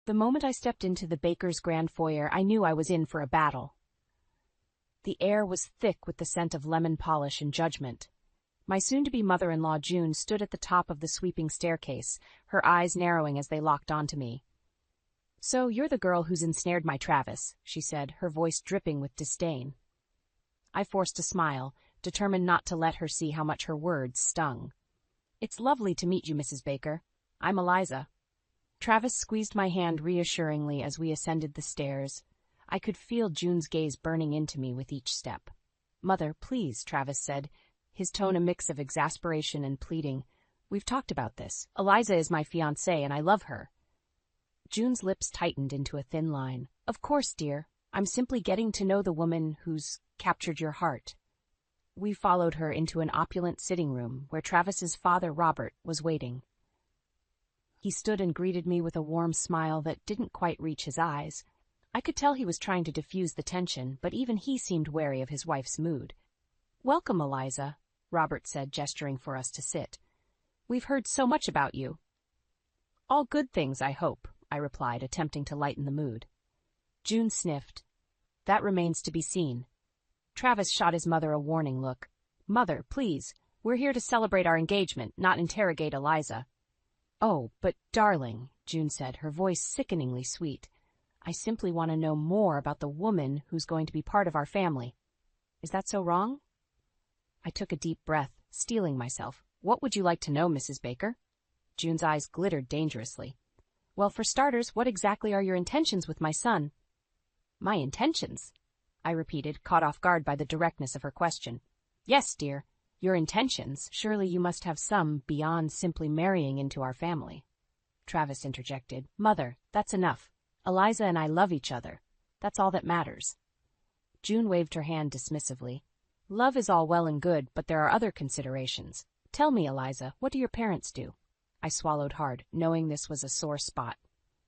The moment I stepped into the baker's grand foyer, I knew I was in for a battle. The air was thick with the scent of lemon polish and judgment. My soon-to-be mother-in-law June stood at the top of the sweeping staircase, her eyes narrowing as they locked onto me. "So you're the girl who's ensnared my Travis," she said, her voice dripping with disdain. I forced a smile, determined not to let her see how much her words stung. "It's lovely to meet you, Mrs. Baker. I'm Eliza." Travis squeezed my hand reassuringly as we ascended the stairs. I could feel June's gaze burning into me with each step. "Mother, please," Travis said, his tone a mix of exasperation and pleading. "We've talked about this. Eliza is my fiancée, and I love her." June's lips tightened into a thin line. "Of course, dear. I'm simply getting to know the woman who's captured your heart." We followed her into an opulent sitting room where Travis's father, Robert, was waiting. He stood and greeted me with a warm smile that didn't quite reach his eyes. I could tell he was trying to diffuse the tension, but even he seemed wary of his wife's mood. "Welcome, Eliza," Robert said, gesturing for us to sit. "We've heard so much about you." "All good things, I hope," I replied, attempting to lighten the mood. June sniffed. "That remains to be seen." Travis shot his mother a warning look. "Mother, please, we're here to celebrate our engagement, not interrogate Eliza." "Oh, but darling," June said, her voice sickeningly sweet, "I simply want to know more about the woman who's going to be part of our family. Is that so wrong?" I took a deep breath, steeling myself. "What would you like to know, Mrs. Baker?" June's eyes glittered dangerously. "Well, for starters, what exactly are your intentions with my son?" "My intentions?" I repeated, caught off guard by the directness of her question. "Yes, dear, your intentions. Surely you must have some beyond simply marrying into our family." Travis interjected. "Mother, that's enough. Eliza and I love each other. That's all that matters." June waved her hand dismissively. "Love is all well and good, but there are other considerations. Tell me, Eliza, what do your parents do?" I swallowed hard, knowing this was a sore spot.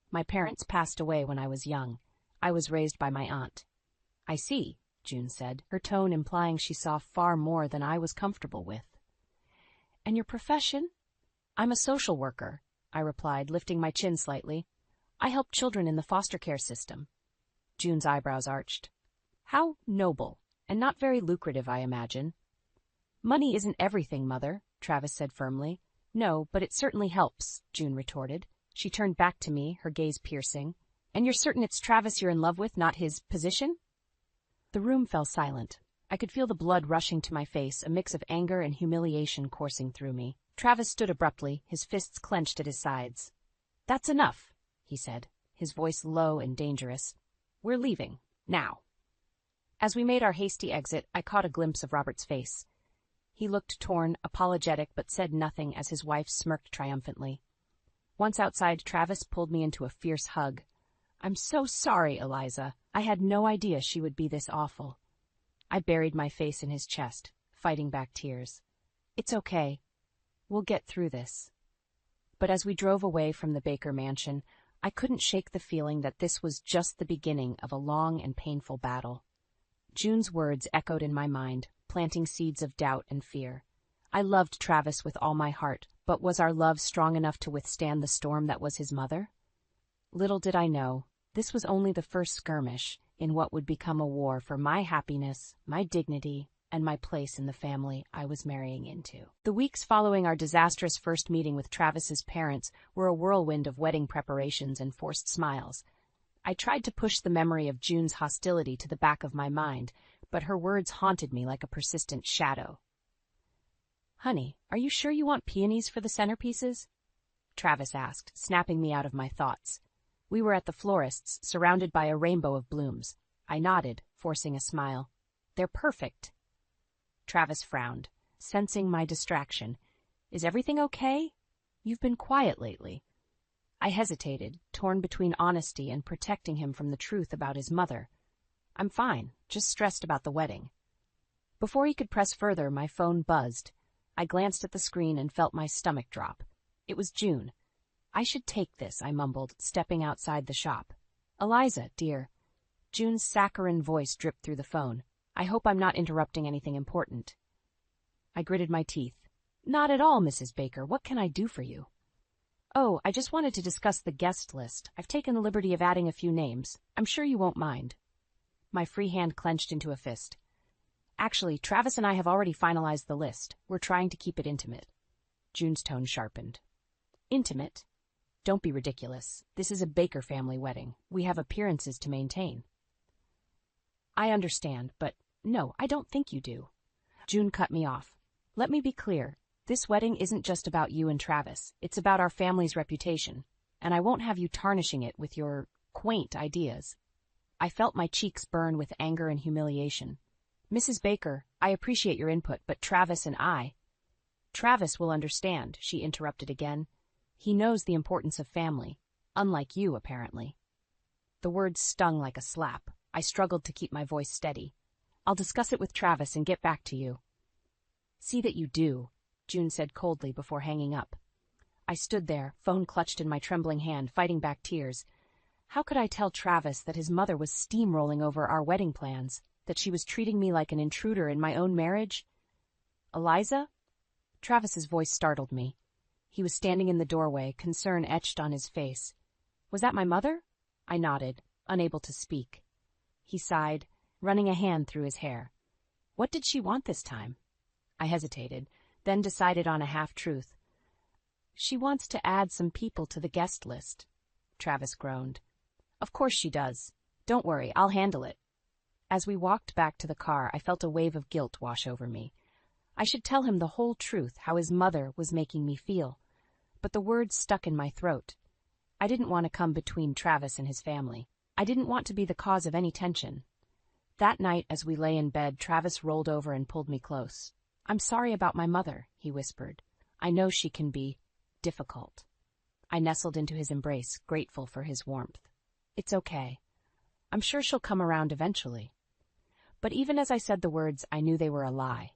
"My parents passed away when I was young. I was raised by my aunt." "I see," June said, her tone implying she saw far more than I was comfortable with. "And your profession?" "I'm a social worker," I replied, lifting my chin slightly. "I help children in the foster care system." June's eyebrows arched. "How noble, and not very lucrative, I imagine." "Money isn't everything, Mother," Travis said firmly. "No, but it certainly helps," June retorted. She turned back to me, her gaze piercing. "And you're certain it's Travis you're in love with, not his position?" The room fell silent. I could feel the blood rushing to my face, a mix of anger and humiliation coursing through me. Travis stood abruptly, his fists clenched at his sides. "That's enough," he said, his voice low and dangerous. "We're leaving. Now." As we made our hasty exit, I caught a glimpse of Robert's face. He looked torn, apologetic, but said nothing as his wife smirked triumphantly. Once outside, Travis pulled me into a fierce hug. "I'm so sorry, Eliza. I had no idea she would be this awful." I buried my face in his chest, fighting back tears. "It's okay. We'll get through this." But as we drove away from the Baker mansion, I couldn't shake the feeling that this was just the beginning of a long and painful battle. June's words echoed in my mind, planting seeds of doubt and fear. I loved Travis with all my heart, but was our love strong enough to withstand the storm that was his mother? Little did I know, this was only the first skirmish in what would become a war for my happiness, my dignity, and my place in the family I was marrying into. The weeks following our disastrous first meeting with Travis's parents were a whirlwind of wedding preparations and forced smiles. I tried to push the memory of June's hostility to the back of my mind, but her words haunted me like a persistent shadow. "Honey, are you sure you want peonies for the centerpieces?" Travis asked, snapping me out of my thoughts. We were at the florist's, surrounded by a rainbow of blooms. I nodded, forcing a smile. "They're perfect." Travis frowned, sensing my distraction. "Is everything okay? You've been quiet lately." I hesitated, torn between honesty and protecting him from the truth about his mother. "I'm fine, just stressed about the wedding." Before he could press further, my phone buzzed. I glanced at the screen and felt my stomach drop. It was June. "I should take this," I mumbled, stepping outside the shop. "Eliza, dear." June's saccharine voice dripped through the phone. "I hope I'm not interrupting anything important." I gritted my teeth. "Not at all, Mrs. Baker. What can I do for you?" Oh, I just wanted to discuss the guest list. I've taken the liberty of adding a few names. I'm sure you won't mind. My free hand clenched into a fist. Actually, Travis and I have already finalized the list. We're trying to keep it intimate. June's tone sharpened. Intimate? Don't be ridiculous. This is a Baker family wedding. We have appearances to maintain. I understand, but no, I don't think you do. June cut me off. Let me be clear. This wedding isn't just about you and Travis. It's about our family's reputation, and I won't have you tarnishing it with your quaint ideas. I felt my cheeks burn with anger and humiliation. Mrs. Baker, I appreciate your input, but Travis and I... Travis will understand, she interrupted again. He knows the importance of family, unlike you, apparently. The words stung like a slap. I struggled to keep my voice steady. I'll discuss it with Travis and get back to you. See that you do, June said coldly before hanging up. I stood there, phone clutched in my trembling hand, fighting back tears. How could I tell Travis that his mother was steamrolling over our wedding plans, that she was treating me like an intruder in my own marriage? Eliza? Travis's voice startled me. He was standing in the doorway, concern etched on his face. Was that my mother? I nodded, unable to speak. He sighed, running a hand through his hair. What did she want this time? I hesitated, then decided on a half-truth. She wants to add some people to the guest list. Travis groaned. Of course she does. Don't worry, I'll handle it. As we walked back to the car, I felt a wave of guilt wash over me. I should tell him the whole truth, how his mother was making me feel. But the words stuck in my throat. I didn't want to come between Travis and his family. I didn't want to be the cause of any tension. That night, as we lay in bed, Travis rolled over and pulled me close. I'm sorry about my mother, he whispered. I know she can be difficult. I nestled into his embrace, grateful for his warmth. It's okay. I'm sure she'll come around eventually. But even as I said the words, I knew they were a lie.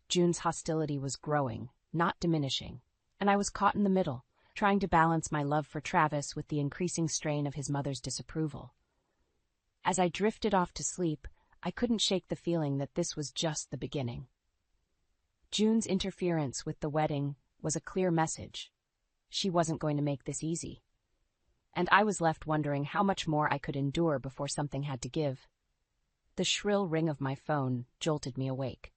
June's hostility was growing, not diminishing, and I was caught in the middle, trying to balance my love for Travis with the increasing strain of his mother's disapproval. As I drifted off to sleep, I couldn't shake the feeling that this was just the beginning. June's interference with the wedding was a clear message. She wasn't going to make this easy. And I was left wondering how much more I could endure before something had to give. The shrill ring of my phone jolted me awake.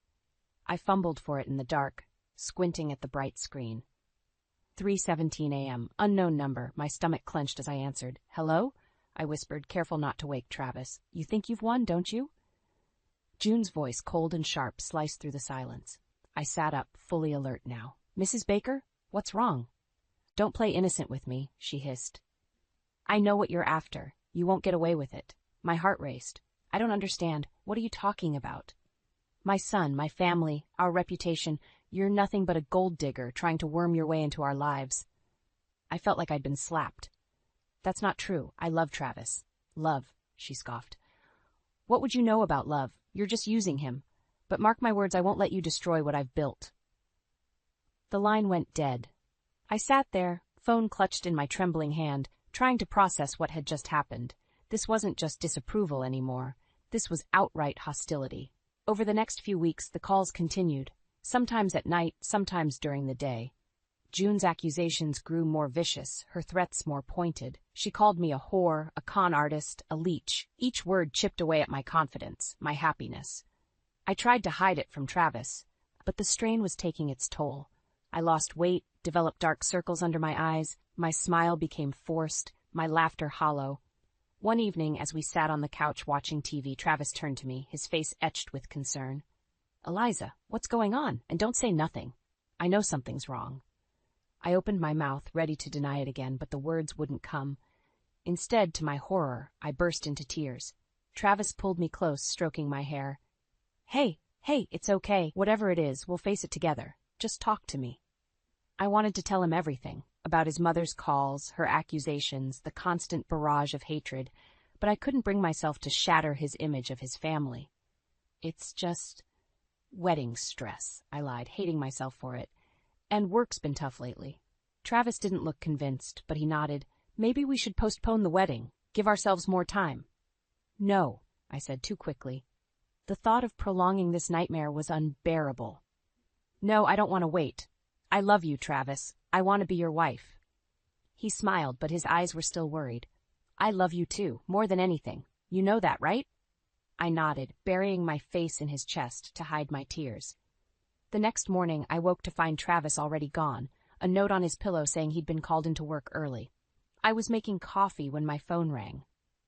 I fumbled for it in the dark, squinting at the bright screen. 3:17 a.m., unknown number. My stomach clenched as I answered. Hello? I whispered, careful not to wake Travis. You think you've won, don't you? June's voice, cold and sharp, sliced through the silence. I sat up, fully alert now. Mrs. Baker? What's wrong? Don't play innocent with me, she hissed. I know what you're after. You won't get away with it. My heart raced. I don't understand. What are you talking about? My son, my family, our reputation. You're nothing but a gold digger trying to worm your way into our lives. I felt like I'd been slapped. That's not true. I love Travis. Love, she scoffed. What would you know about love? You're just using him. But mark my words, I won't let you destroy what I've built. The line went dead. I sat there, phone clutched in my trembling hand, trying to process what had just happened. This wasn't just disapproval anymore. This was outright hostility. Over the next few weeks, the calls continued, sometimes at night, sometimes during the day. June's accusations grew more vicious, her threats more pointed. She called me a whore, a con artist, a leech. Each word chipped away at my confidence, my happiness. I tried to hide it from Travis, but the strain was taking its toll. I lost weight, developed dark circles under my eyes, my smile became forced, my laughter hollow. One evening, as we sat on the couch watching TV, Travis turned to me, his face etched with concern. Eliza, what's going on? And don't say nothing. I know something's wrong. I opened my mouth, ready to deny it again, but the words wouldn't come. Instead, to my horror, I burst into tears. Travis pulled me close, stroking my hair. Hey, it's okay. Whatever it is, we'll face it together. Just talk to me. I wanted to tell him everything, about his mother's calls, her accusations, the constant barrage of hatred, but I couldn't bring myself to shatter his image of his family. It's just wedding stress, I lied, hating myself for it. And work's been tough lately. Travis didn't look convinced, but he nodded. Maybe we should postpone the wedding, give ourselves more time. No, I said too quickly. The thought of prolonging this nightmare was unbearable. No, I don't want to wait. I love you, Travis. I want to be your wife. He smiled, but his eyes were still worried. I love you too, more than anything. You know that, right? I nodded, burying my face in his chest to hide my tears. The next morning, I woke to find Travis already gone, a note on his pillow saying he'd been called into work early. I was making coffee when my phone rang.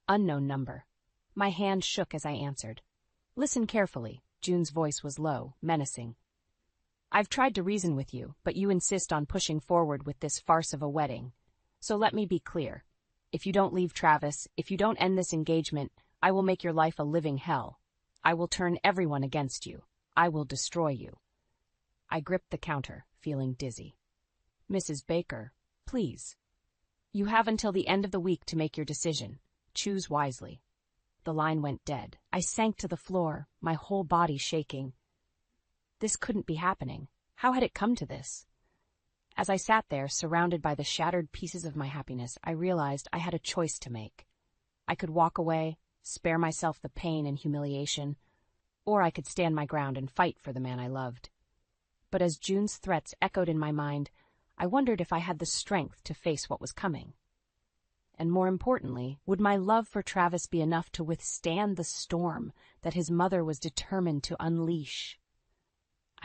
Unknown number. My hand shook as I answered. Listen carefully. June's voice was low, menacing. I've tried to reason with you, but you insist on pushing forward with this farce of a wedding. So let me be clear. If you don't leave Travis, if you don't end this engagement, I will make your life a living hell. I will turn everyone against you. I will destroy you. I gripped the counter, feeling dizzy. Mrs. Baker, please. You have until the end of the week to make your decision. Choose wisely. The line went dead. I sank to the floor, my whole body shaking. This couldn't be happening. How had it come to this? As I sat there, surrounded by the shattered pieces of my happiness, I realized I had a choice to make. I could walk away, spare myself the pain and humiliation, or I could stand my ground and fight for the man I loved. But as June's threats echoed in my mind, I wondered if I had the strength to face what was coming. And more importantly, would my love for Travis be enough to withstand the storm that his mother was determined to unleash?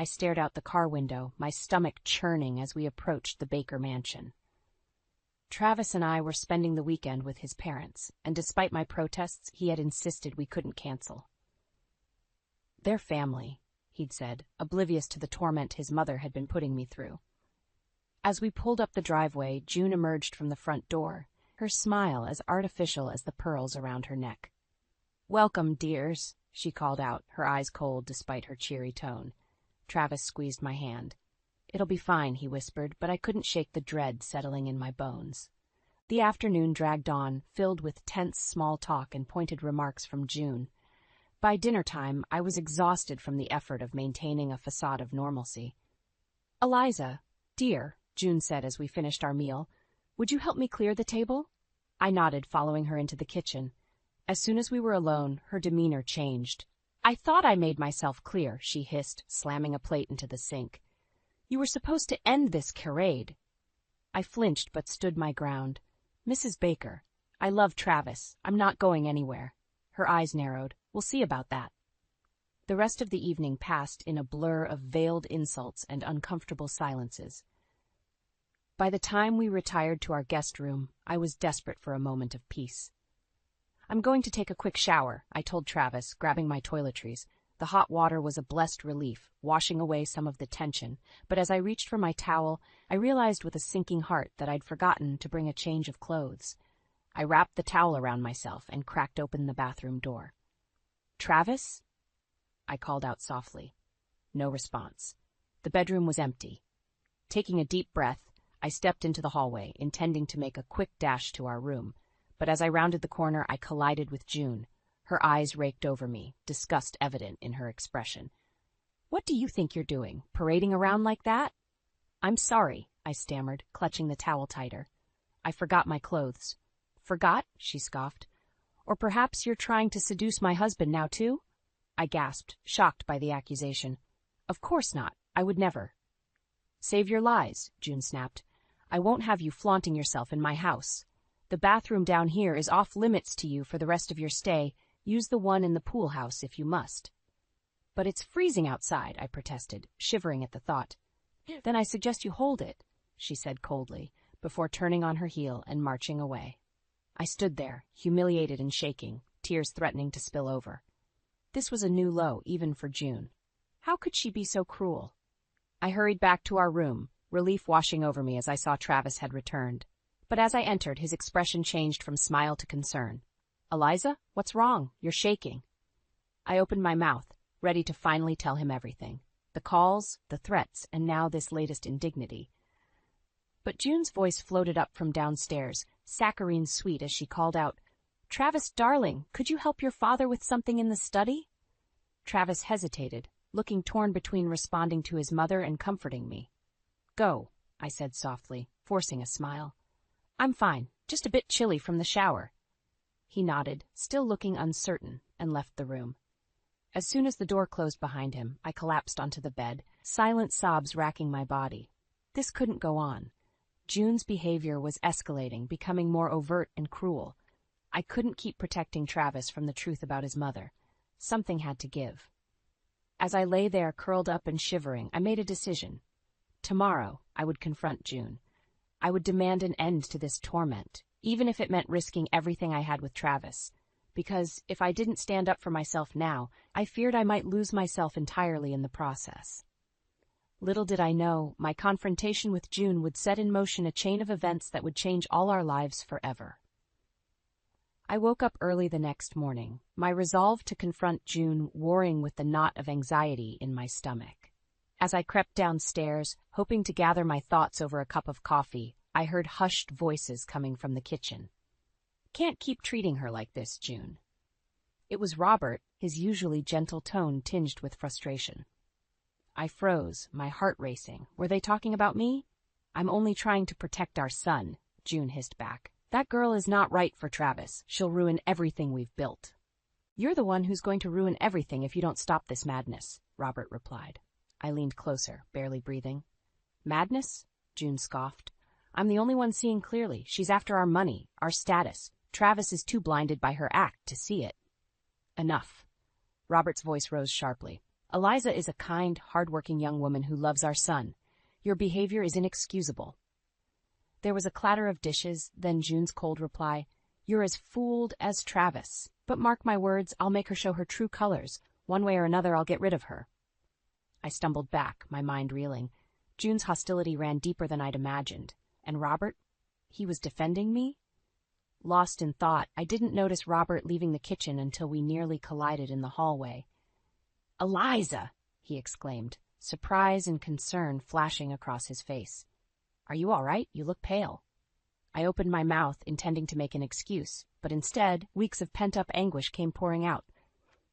I stared out the car window, my stomach churning as we approached the Baker mansion. Travis and I were spending the weekend with his parents, and despite my protests, he had insisted we couldn't cancel. They're family, he'd said, oblivious to the torment his mother had been putting me through. As we pulled up the driveway, June emerged from the front door, her smile as artificial as the pearls around her neck. Welcome, dears, she called out, her eyes cold despite her cheery tone. Travis squeezed my hand. It'll be fine, he whispered, but I couldn't shake the dread settling in my bones. The afternoon dragged on, filled with tense small talk and pointed remarks from June. By dinner time, I was exhausted from the effort of maintaining a facade of normalcy. Eliza, dear, June said as we finished our meal, would you help me clear the table? I nodded, following her into the kitchen. As soon as we were alone, her demeanor changed. I thought I made myself clear, she hissed, slamming a plate into the sink. You were supposed to end this charade. I flinched but stood my ground. Mrs. Baker, I love Travis. I'm not going anywhere. Her eyes narrowed. We'll see about that. The rest of the evening passed in a blur of veiled insults and uncomfortable silences. By the time we retired to our guest room, I was desperate for a moment of peace. I'm going to take a quick shower, I told Travis, grabbing my toiletries. The hot water was a blessed relief, washing away some of the tension, but as I reached for my towel, I realized with a sinking heart that I'd forgotten to bring a change of clothes. I wrapped the towel around myself and cracked open the bathroom door. Travis? I called out softly. No response. The bedroom was empty. Taking a deep breath, I stepped into the hallway, intending to make a quick dash to our room. But as I rounded the corner, I collided with June. Her eyes raked over me, disgust evident in her expression. What do you think you're doing, parading around like that? I'm sorry, I stammered, clutching the towel tighter. I forgot my clothes. Forgot? She scoffed. Or perhaps you're trying to seduce my husband now, too? I gasped, shocked by the accusation. Of course not. I would never. Save your lies, June snapped. I won't have you flaunting yourself in my house. The bathroom down here is off limits to you for the rest of your stay. Use the one in the pool house if you must. But it's freezing outside, I protested, shivering at the thought. Then I suggest you hold it, she said coldly, before turning on her heel and marching away. I stood there, humiliated and shaking, tears threatening to spill over. This was a new low, even for June. How could she be so cruel? I hurried back to our room, relief washing over me as I saw Travis had returned. But as I entered, his expression changed from smile to concern. Eliza, what's wrong? You're shaking. I opened my mouth, ready to finally tell him everything. The calls, the threats, and now this latest indignity. But June's voice floated up from downstairs, saccharine sweet as she called out, Travis, darling, could you help your father with something in the study? Travis hesitated, looking torn between responding to his mother and comforting me. Go, I said softly, forcing a smile. I'm fine, just a bit chilly from the shower. He nodded, still looking uncertain, and left the room. As soon as the door closed behind him, I collapsed onto the bed, silent sobs racking my body. This couldn't go on. June's behavior was escalating, becoming more overt and cruel. I couldn't keep protecting Travis from the truth about his mother. Something had to give. As I lay there, curled up and shivering, I made a decision. Tomorrow, I would confront June. I would demand an end to this torment, even if it meant risking everything I had with Travis. Because if I didn't stand up for myself now, I feared I might lose myself entirely in the process. Little did I know, my confrontation with June would set in motion a chain of events that would change all our lives forever. I woke up early the next morning, my resolve to confront June warring with the knot of anxiety in my stomach. As I crept downstairs, hoping to gather my thoughts over a cup of coffee, I heard hushed voices coming from the kitchen. "Can't keep treating her like this, June." It was Robert, his usually gentle tone tinged with frustration. I froze, my heart racing. Were they talking about me? "I'm only trying to protect our son," June hissed back. "That girl is not right for Travis. She'll ruin everything we've built." "You're the one who's going to ruin everything if you don't stop this madness," Robert replied. I leaned closer, barely breathing. "Madness?" June scoffed. "I'm the only one seeing clearly. She's after our money, our status. Travis is too blinded by her act to see it." "Enough." Robert's voice rose sharply. "Eliza is a kind, hard-working young woman who loves our son. Your behavior is inexcusable." There was a clatter of dishes, then June's cold reply, "You're as fooled as Travis. But mark my words, I'll make her show her true colors. One way or another, I'll get rid of her." I stumbled back, my mind reeling. June's hostility ran deeper than I'd imagined. And Robert? He was defending me? Lost in thought, I didn't notice Robert leaving the kitchen until we nearly collided in the hallway. "Eliza!" he exclaimed, surprise and concern flashing across his face. "Are you all right? You look pale." I opened my mouth, intending to make an excuse, but instead, weeks of pent-up anguish came pouring out.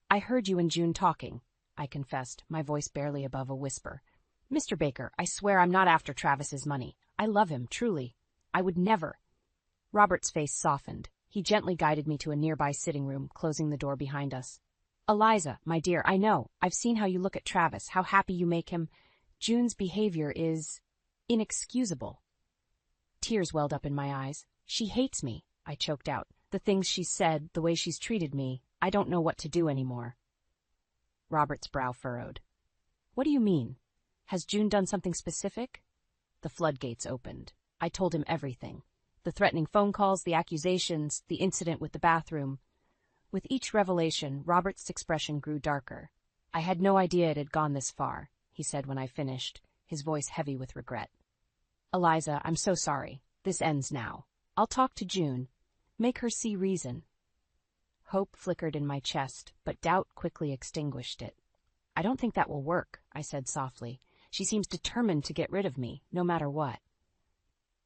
"I heard you and June talking," I confessed, my voice barely above a whisper. "Mr. Baker, I swear I'm not after Travis's money. I love him, truly. I would never." Robert's face softened. He gently guided me to a nearby sitting room, closing the door behind us. "Eliza, my dear, I know. I've seen how you look at Travis, how happy you make him. June's behavior is inexcusable." Tears welled up in my eyes. "She hates me," I choked out. "The things she's said, the way she's treated me, I don't know what to do anymore." Robert's brow furrowed. "What do you mean? Has June done something specific?" The floodgates opened. I told him everything. The threatening phone calls, the accusations, the incident with the bathroom. With each revelation, Robert's expression grew darker. "I had no idea it had gone this far," he said when I finished, his voice heavy with regret. "Eliza, I'm so sorry. This ends now. I'll talk to June. Make her see reason." Hope flickered in my chest, but doubt quickly extinguished it. "I don't think that will work," I said softly. "She seems determined to get rid of me, no matter what."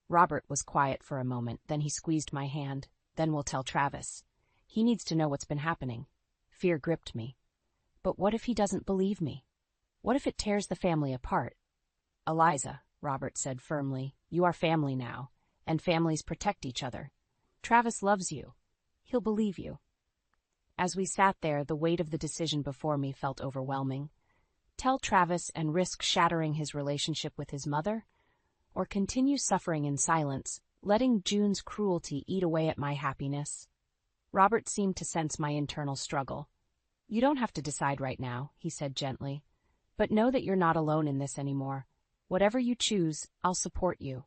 Robert was quiet for a moment, then he squeezed my hand. "Then we'll tell Travis. He needs to know what's been happening." Fear gripped me. But what if he doesn't believe me? What if it tears the family apart? "Eliza," Robert said firmly, "you are family now, and families protect each other. Travis loves you. He'll believe you." As we sat there, the weight of the decision before me felt overwhelming. Tell Travis and risk shattering his relationship with his mother? Or continue suffering in silence, letting June's cruelty eat away at my happiness? Robert seemed to sense my internal struggle. "You don't have to decide right now," he said gently. "But know that you're not alone in this anymore. Whatever you choose, I'll support you."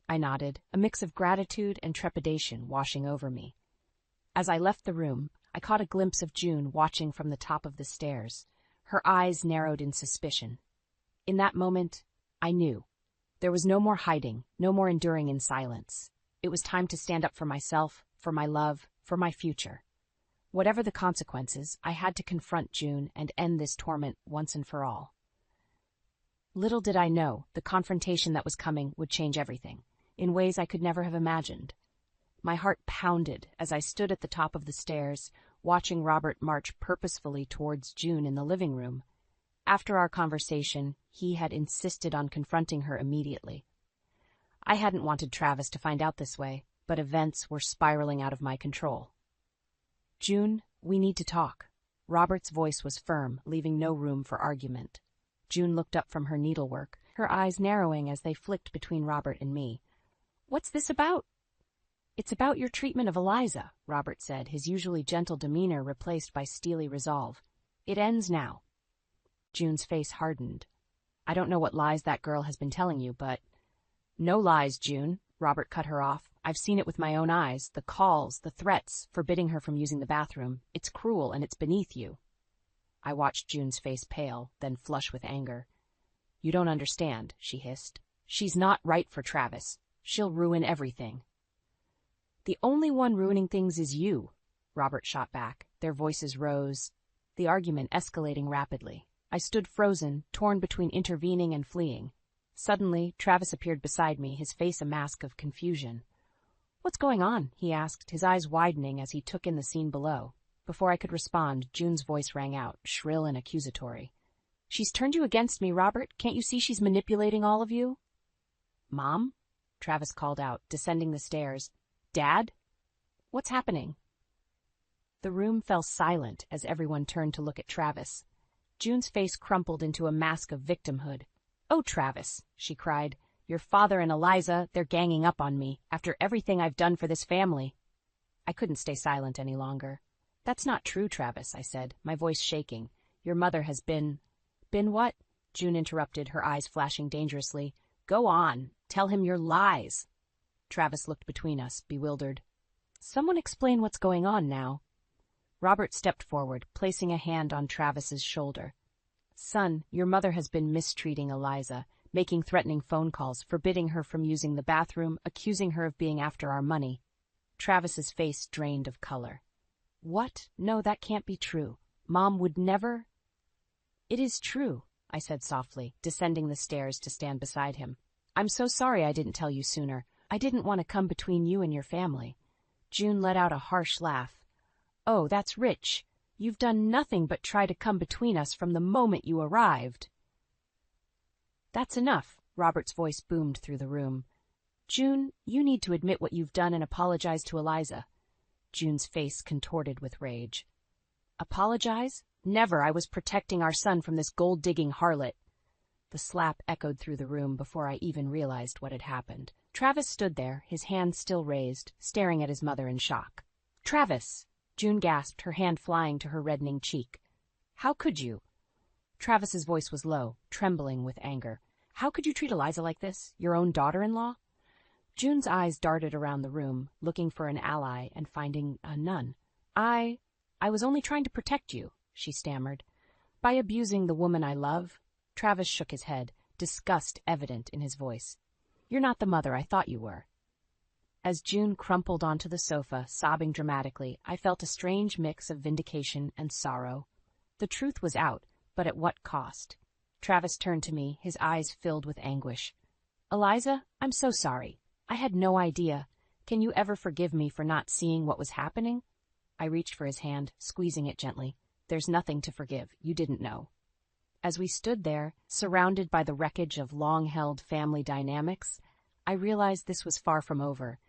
I nodded, a mix of gratitude and trepidation washing over me. As I left the room, I caught a glimpse of June watching from the top of the stairs. Her eyes narrowed in suspicion. In that moment, I knew. There was no more hiding, no more enduring in silence. It was time to stand up for myself, for my love, for my future. Whatever the consequences, I had to confront June and end this torment once and for all. Little did I know, the confrontation that was coming would change everything, in ways I could never have imagined. My heart pounded as I stood at the top of the stairs, watching Robert march purposefully towards June in the living room. After our conversation, he had insisted on confronting her immediately. I hadn't wanted Travis to find out this way, but events were spiraling out of my control. "June, we need to talk." Robert's voice was firm, leaving no room for argument. June looked up from her needlework, her eyes narrowing as they flicked between Robert and me. What's this about? It's about your treatment of Eliza, Robert said, his usually gentle demeanor replaced by steely resolve. It ends now. June's face hardened. I don't know what lies that girl has been telling you, but... No lies, June, Robert cut her off. I've seen it with my own eyes, the calls, the threats, forbidding her from using the bathroom. It's cruel and it's beneath you. I watched June's face pale, then flush with anger. You don't understand, she hissed. She's not right for Travis. She'll ruin everything. The only one ruining things is you, Robert shot back. Their voices rose, the argument escalating rapidly. I stood frozen, torn between intervening and fleeing. Suddenly, Travis appeared beside me, his face a mask of confusion. What's going on? He asked, his eyes widening as he took in the scene below. Before I could respond, June's voice rang out, shrill and accusatory. She's turned you against me, Robert. Can't you see she's manipulating all of you? Mom? Travis called out, descending the stairs. Dad? What's happening? The room fell silent as everyone turned to look at Travis. June's face crumpled into a mask of victimhood. Oh, Travis, she cried. Your father and Eliza, they're ganging up on me, after everything I've done for this family. I couldn't stay silent any longer. That's not true, Travis, I said, my voice shaking. Your mother has been... Been what? June interrupted, her eyes flashing dangerously. Go on, tell him your lies. Travis looked between us, bewildered. Someone explain what's going on now. Robert stepped forward, placing a hand on Travis's shoulder. Son, your mother has been mistreating Eliza, making threatening phone calls, forbidding her from using the bathroom, accusing her of being after our money. Travis's face drained of color. What? No, that can't be true. Mom would never... It is true, I said softly, descending the stairs to stand beside him. I'm so sorry I didn't tell you sooner. I didn't want to come between you and your family. June let out a harsh laugh. Oh, that's rich. You've done nothing but try to come between us from the moment you arrived. That's enough, Robert's voice boomed through the room. June, you need to admit what you've done and apologize to Eliza. June's face contorted with rage. Apologize? Never. I was protecting our son from this gold-digging harlot. The slap echoed through the room before I even realized what had happened. Travis stood there, his hand still raised, staring at his mother in shock. Travis! June gasped, her hand flying to her reddening cheek. How could you? Travis's voice was low, trembling with anger. How could you treat Eliza like this? Your own daughter-in-law? June's eyes darted around the room, looking for an ally and finding none. I was only trying to protect you, she stammered. By abusing the woman I love? Travis shook his head, disgust evident in his voice. You're not the mother I thought you were. As June crumpled onto the sofa, sobbing dramatically, I felt a strange mix of vindication and sorrow. The truth was out, but at what cost? Travis turned to me, his eyes filled with anguish. Eliza, I'm so sorry. I had no idea. Can you ever forgive me for not seeing what was happening? I reached for his hand, squeezing it gently. There's nothing to forgive. You didn't know. As we stood there, surrounded by the wreckage of long-held family dynamics, I realized this was far from over.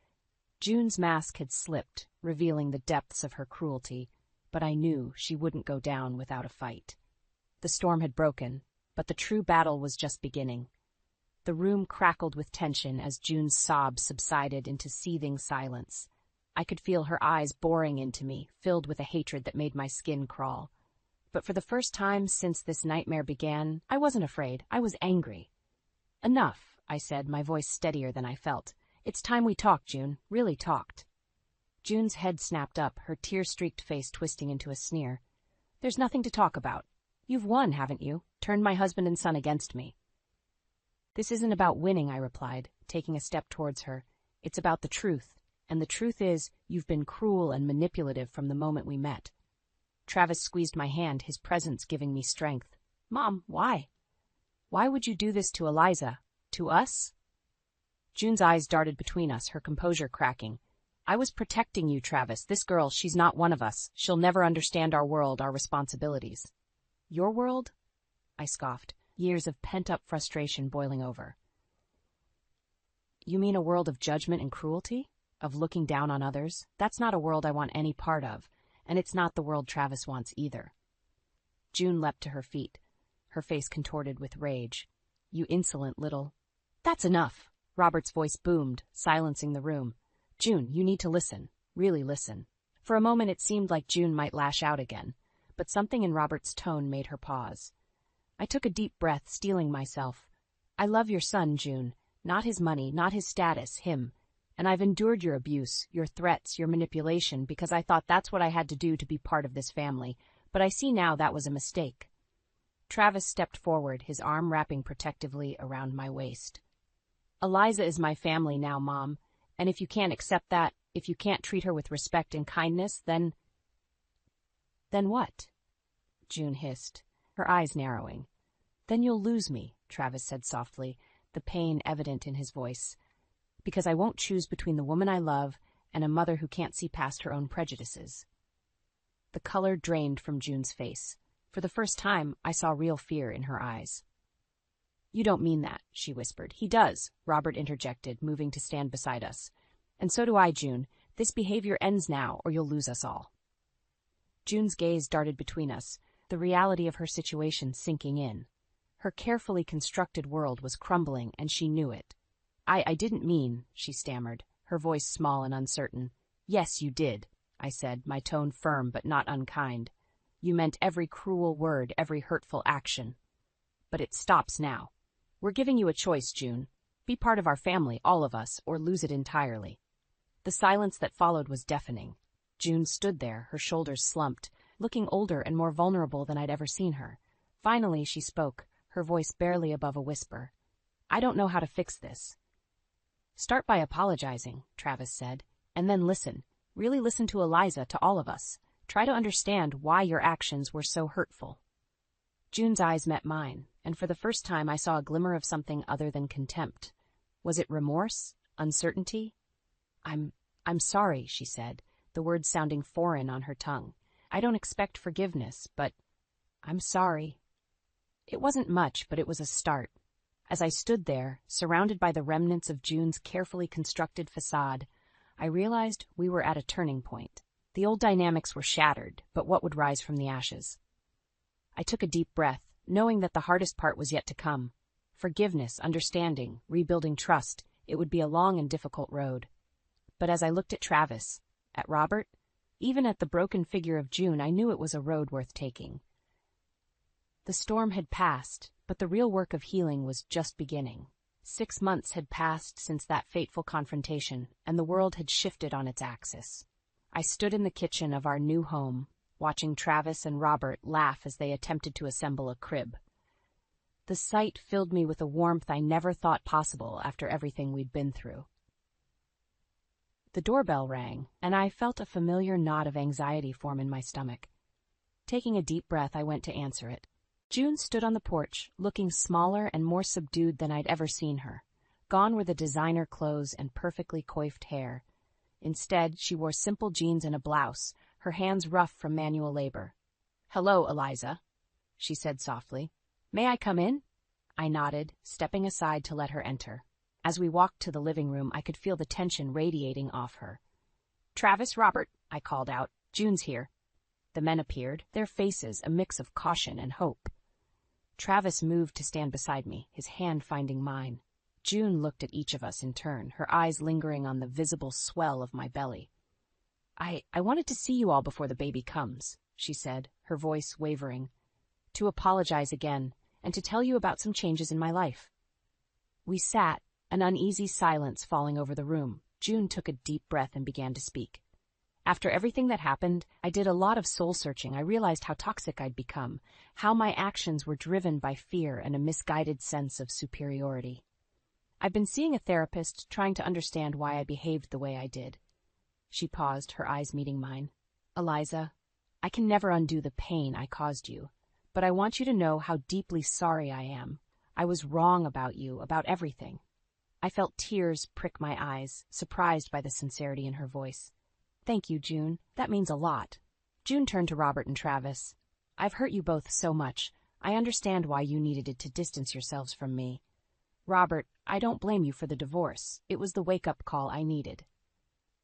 June's mask had slipped, revealing the depths of her cruelty, but I knew she wouldn't go down without a fight. The storm had broken, but the true battle was just beginning. The room crackled with tension as June's sobs subsided into seething silence. I could feel her eyes boring into me, filled with a hatred that made my skin crawl. But for the first time since this nightmare began, I wasn't afraid. I was angry. Enough, I said, my voice steadier than I felt. It's time we talked, June. Really talked. June's head snapped up, her tear-streaked face twisting into a sneer. There's nothing to talk about. You've won, haven't you? Turned my husband and son against me. This isn't about winning, I replied, taking a step towards her. It's about the truth. And the truth is, you've been cruel and manipulative from the moment we met. Travis squeezed my hand, his presence giving me strength. Mom, why? Why would you do this to Eliza? To us? June's eyes darted between us, her composure cracking. I was protecting you, Travis. This girl, she's not one of us. She'll never understand our world, our responsibilities. Your world? I scoffed, years of pent-up frustration boiling over. You mean a world of judgment and cruelty? Of looking down on others? That's not a world I want any part of, and it's not the world Travis wants either. June leapt to her feet, her face contorted with rage. You insolent little... That's enough, Robert's voice boomed, silencing the room. June, you need to listen. Really listen. For a moment it seemed like June might lash out again, but something in Robert's tone made her pause. I took a deep breath, steeling myself. I love your son, June. Not his money, not his status, him. And I've endured your abuse, your threats, your manipulation, because I thought that's what I had to do to be part of this family, but I see now that was a mistake. Travis stepped forward, his arm wrapping protectively around my waist. Eliza is my family now, Mom, and if you can't accept that, if you can't treat her with respect and kindness, then what? June hissed, her eyes narrowing. Then you'll lose me, Travis said softly, the pain evident in his voice, because I won't choose between the woman I love and a mother who can't see past her own prejudices. The color drained from June's face. For the first time, I saw real fear in her eyes. You don't mean that, she whispered. He does, Robert interjected, moving to stand beside us. And so do I, June. This behavior ends now, or you'll lose us all. June's gaze darted between us, the reality of her situation sinking in. Her carefully constructed world was crumbling, and she knew it. I didn't mean, she stammered, her voice small and uncertain. Yes, you did, I said, my tone firm but not unkind. You meant every cruel word, every hurtful action. But it stops now. We're giving you a choice, June. Be part of our family, all of us, or lose it entirely. The silence that followed was deafening. June stood there, her shoulders slumped, looking older and more vulnerable than I'd ever seen her. Finally, she spoke, her voice barely above a whisper. I don't know how to fix this. Start by apologizing, Travis said, and then listen. Really listen to Eliza, to all of us. Try to understand why your actions were so hurtful. June's eyes met mine, and for the first time I saw a glimmer of something other than contempt. Was it remorse? Uncertainty? I'm sorry, she said, the words sounding foreign on her tongue. I don't expect forgiveness, but I'm sorry. It wasn't much, but it was a start. As I stood there, surrounded by the remnants of June's carefully constructed facade, I realized we were at a turning point. The old dynamics were shattered, but what would rise from the ashes? I took a deep breath, knowing that the hardest part was yet to come. Forgiveness, understanding, rebuilding trust, it would be a long and difficult road. But as I looked at Travis, at Robert, even at the broken figure of June, I knew it was a road worth taking. The storm had passed, but the real work of healing was just beginning. 6 months had passed since that fateful confrontation, and the world had shifted on its axis. I stood in the kitchen of our new home, watching Travis and Robert laugh as they attempted to assemble a crib. The sight filled me with a warmth I never thought possible after everything we'd been through. The doorbell rang, and I felt a familiar knot of anxiety form in my stomach. Taking a deep breath, I went to answer it. June stood on the porch, looking smaller and more subdued than I'd ever seen her. Gone were the designer clothes and perfectly coiffed hair. Instead, she wore simple jeans and a blouse, her hands rough from manual labor. "Hello, Eliza," she said softly. "May I come in?" I nodded, stepping aside to let her enter. As we walked to the living room, I could feel the tension radiating off her. "Travis, Robert," I called out. "June's here." The men appeared, their faces a mix of caution and hope. Travis moved to stand beside me, his hand finding mine. June looked at each of us in turn, her eyes lingering on the visible swell of my belly. I wanted to see you all before the baby comes," she said, her voice wavering. "To apologize again, and to tell you about some changes in my life." We sat, an uneasy silence falling over the room. June took a deep breath and began to speak. "After everything that happened, I did a lot of soul-searching. I realized how toxic I'd become, how my actions were driven by fear and a misguided sense of superiority. I've been seeing a therapist, trying to understand why I behaved the way I did." She paused, her eyes meeting mine. "Eliza, I can never undo the pain I caused you, but I want you to know how deeply sorry I am. I was wrong about you, about everything." I felt tears prick my eyes, surprised by the sincerity in her voice. "Thank you, June. That means a lot." June turned to Robert and Travis. "I've hurt you both so much. I understand why you needed it to distance yourselves from me. Robert, I don't blame you for the divorce. It was the wake-up call I needed."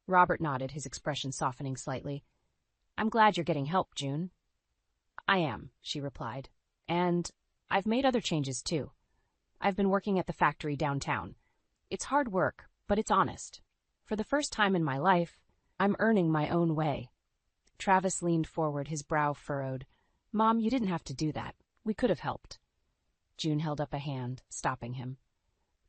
Robert nodded, his expression softening slightly. "I'm glad you're getting help, June." "I am," she replied. "And I've made other changes, too. I've been working at the factory downtown. It's hard work, but it's honest. For the first time in my life, I'm earning my own way." Travis leaned forward, his brow furrowed. "Mom, you didn't have to do that. We could have helped." June held up a hand, stopping him.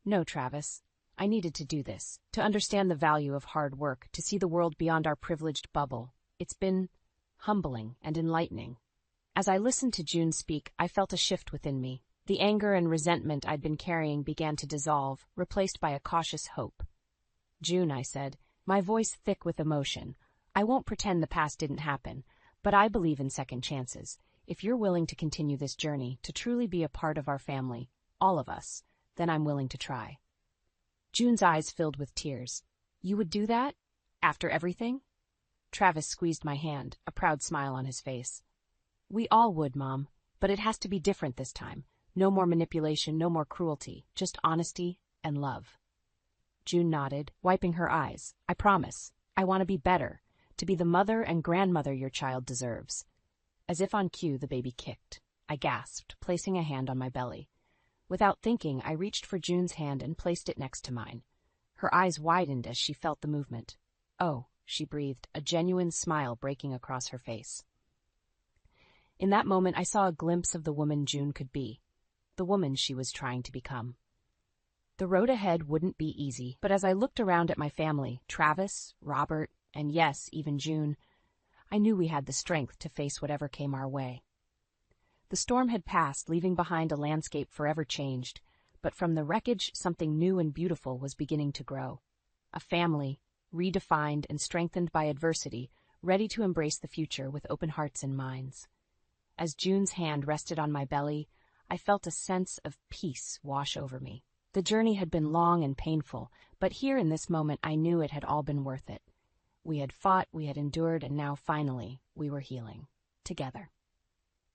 "No, Travis. I needed to do this, to understand the value of hard work, to see the world beyond our privileged bubble. It's been humbling and enlightening." As I listened to June speak, I felt a shift within me. The anger and resentment I'd been carrying began to dissolve, replaced by a cautious hope. "June," I said, my voice thick with emotion, "I won't pretend the past didn't happen, but I believe in second chances. If you're willing to continue this journey, to truly be a part of our family, all of us, then I'm willing to try." June's eyes filled with tears. "You would do that? After everything?" Travis squeezed my hand, a proud smile on his face. "We all would, Mom, but it has to be different this time. No more manipulation, no more cruelty, just honesty and love." June nodded, wiping her eyes. "I promise. I want to be better, to be the mother and grandmother your child deserves." As if on cue, the baby kicked. I gasped, placing a hand on my belly. Without thinking, I reached for June's hand and placed it next to mine. Her eyes widened as she felt the movement. "Oh," she breathed, a genuine smile breaking across her face. In that moment, I saw a glimpse of the woman June could be, the woman she was trying to become. The road ahead wouldn't be easy, but as I looked around at my family, Travis, Robert, and yes, even June, I knew we had the strength to face whatever came our way. The storm had passed, leaving behind a landscape forever changed, but from the wreckage, something new and beautiful was beginning to grow. A family, redefined and strengthened by adversity, ready to embrace the future with open hearts and minds. As June's hand rested on my belly, I felt a sense of peace wash over me. The journey had been long and painful, but here in this moment I knew it had all been worth it. We had fought, we had endured, and now finally we were healing. Together.